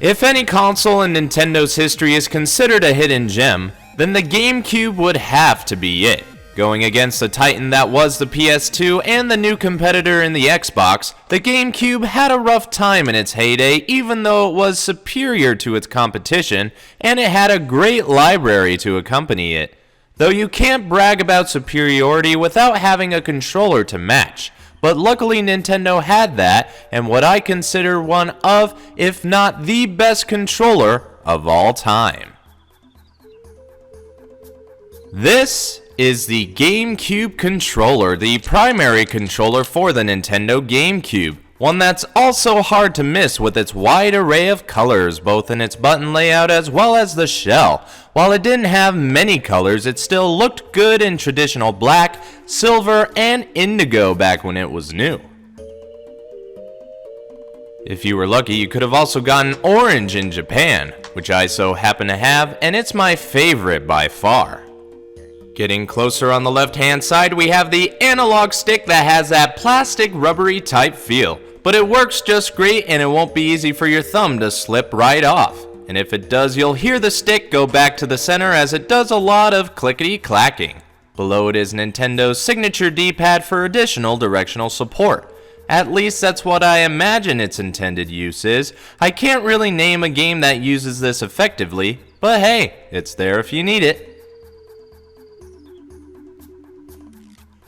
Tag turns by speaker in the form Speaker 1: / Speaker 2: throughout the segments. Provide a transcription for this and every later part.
Speaker 1: If any console in Nintendo's history is considered a hidden gem, then the GameCube would have to be it. Going against the titan that was the PS2 and the new competitor in the Xbox, the GameCube had a rough time in its heyday even though it was superior to its competition and it had a great library to accompany it. Though you can't brag about superiority without having a controller to match. But luckily Nintendo had that, and what I consider one of, if not the best controller of all time. This is the GameCube controller, the primary controller for the Nintendo GameCube. One that's also hard to miss with its wide array of colors, both in its button layout as well as the shell. While it didn't have many colors, it still looked good in traditional black, silver, and indigo back when it was new. If you were lucky, you could have also gotten orange in Japan, which I so happen to have, and it's my favorite by far. Getting closer on the left-hand side, we have the analog stick that has that plastic rubbery type feel. But it works just great and it won't be easy for your thumb to slip right off. And if it does, you'll hear the stick go back to the center as it does a lot of clickety-clacking. Below it is Nintendo's signature D-pad for additional directional support. At least that's what I imagine its intended use is. I can't really name a game that uses this effectively, but hey, it's there if you need it.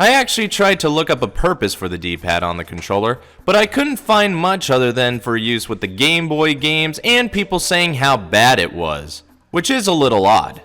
Speaker 1: I actually tried to look up a purpose for the D-pad on the controller, but I couldn't find much other than for use with the Game Boy games and people saying how bad it was, which is a little odd.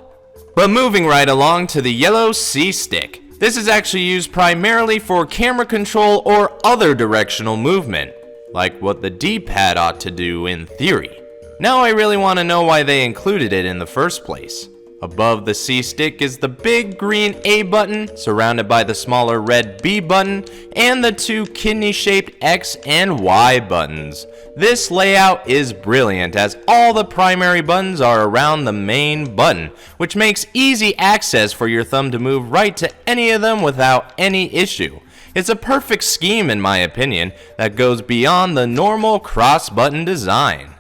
Speaker 1: But moving right along to the yellow C-stick. This is actually used primarily for camera control or other directional movement, like what the D-pad ought to do in theory. Now I really want to know why they included it in the first place. Above the C stick is the big green A button, surrounded by the smaller red B button, and the two kidney-shaped X and Y buttons. This layout is brilliant, as all the primary buttons are around the main button, which makes easy access for your thumb to move right to any of them without any issue. It's a perfect scheme in my opinion, that goes beyond the normal cross-button design.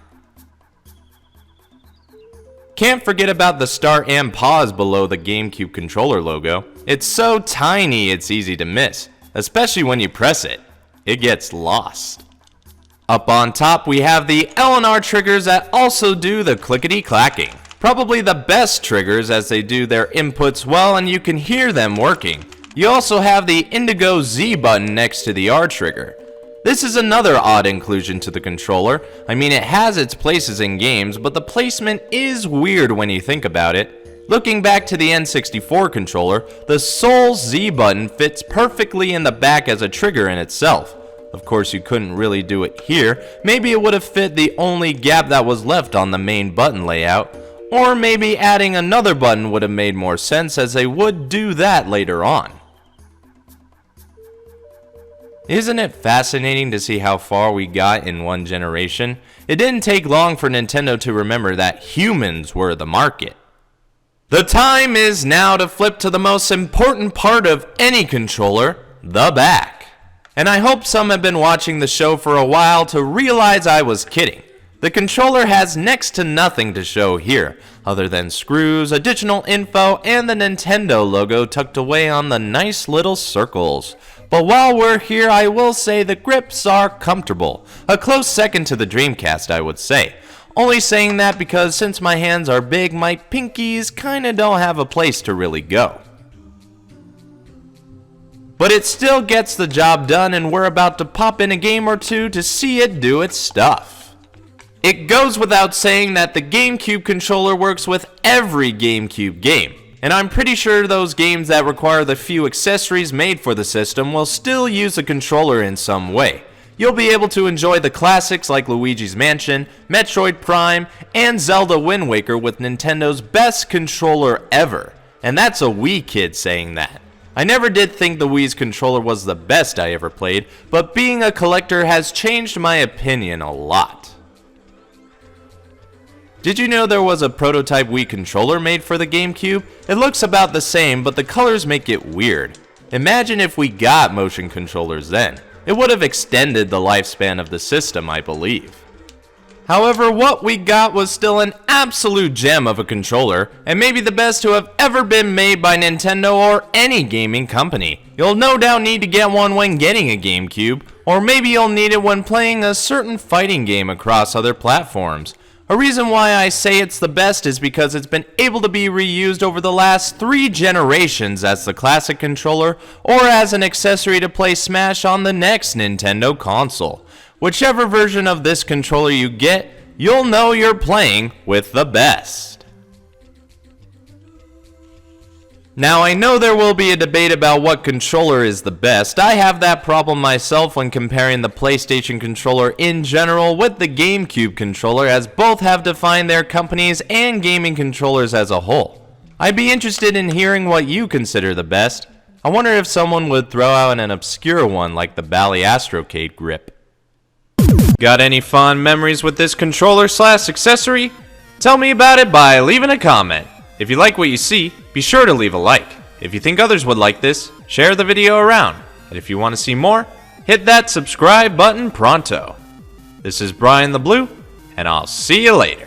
Speaker 1: Can't forget about the start and pause below the GameCube controller logo. It's so tiny it's easy to miss, especially when you press it. It gets lost. Up on top we have the L and R triggers that also do the clickety-clacking. Probably the best triggers as they do their inputs well and you can hear them working. You also have the indigo Z button next to the R trigger. This is another odd inclusion to the controller. I mean, it has its places in games, but the placement is weird when you think about it. Looking back to the N64 controller, the sole Z button fits perfectly in the back as a trigger in itself. Of course, you couldn't really do it here. Maybe it would have fit the only gap that was left on the main button layout. Or maybe adding another button would have made more sense, as they would do that later on. Isn't it fascinating to see how far we got in one generation? It didn't take long for Nintendo to remember that humans were the market. The time is now to flip to the most important part of any controller, the back. And I hope some have been watching the show for a while to realize I was kidding. The controller has next to nothing to show here, other than screws, additional info, and the Nintendo logo tucked away on the nice little circles. But while we're here, I will say the grips are comfortable. A close second to the Dreamcast, I would say. Only saying that because since my hands are big, my pinkies kinda don't have a place to really go. But it still gets the job done, and we're about to pop in a game or two to see it do its stuff. It goes without saying that the GameCube controller works with every GameCube game. And I'm pretty sure those games that require the few accessories made for the system will still use a controller in some way. You'll be able to enjoy the classics like Luigi's Mansion, Metroid Prime, and Zelda Wind Waker with Nintendo's best controller ever. And that's a Wii kid saying that. I never did think the Wii's controller was the best I ever played, but being a collector has changed my opinion a lot. Did you know there was a prototype Wii controller made for the GameCube? It looks about the same, but the colors make it weird. Imagine if we got motion controllers then. It would have extended the lifespan of the system, I believe. However, what we got was still an absolute gem of a controller, and maybe the best to have ever been made by Nintendo or any gaming company. You'll no doubt need to get one when getting a GameCube, or maybe you'll need it when playing a certain fighting game across other platforms. A reason why I say it's the best is because it's been able to be reused over the last 3 generations as the classic controller or as an accessory to play Smash on the next Nintendo console. Whichever version of this controller you get, you'll know you're playing with the best. Now, I know there will be a debate about what controller is the best. I have that problem myself when comparing the PlayStation controller in general with the GameCube controller, as both have defined their companies and gaming controllers as a whole. I'd be interested in hearing what you consider the best. I wonder if someone would throw out an obscure one like the Bally Astrocade grip. Got any fond memories with this controller/accessory? Tell me about it by leaving a comment. If you like what you see, be sure to leave a like. If you think others would like this, share the video around. And if you want to see more, hit that subscribe button pronto. This is BrianTheBlue, and I'll see you later.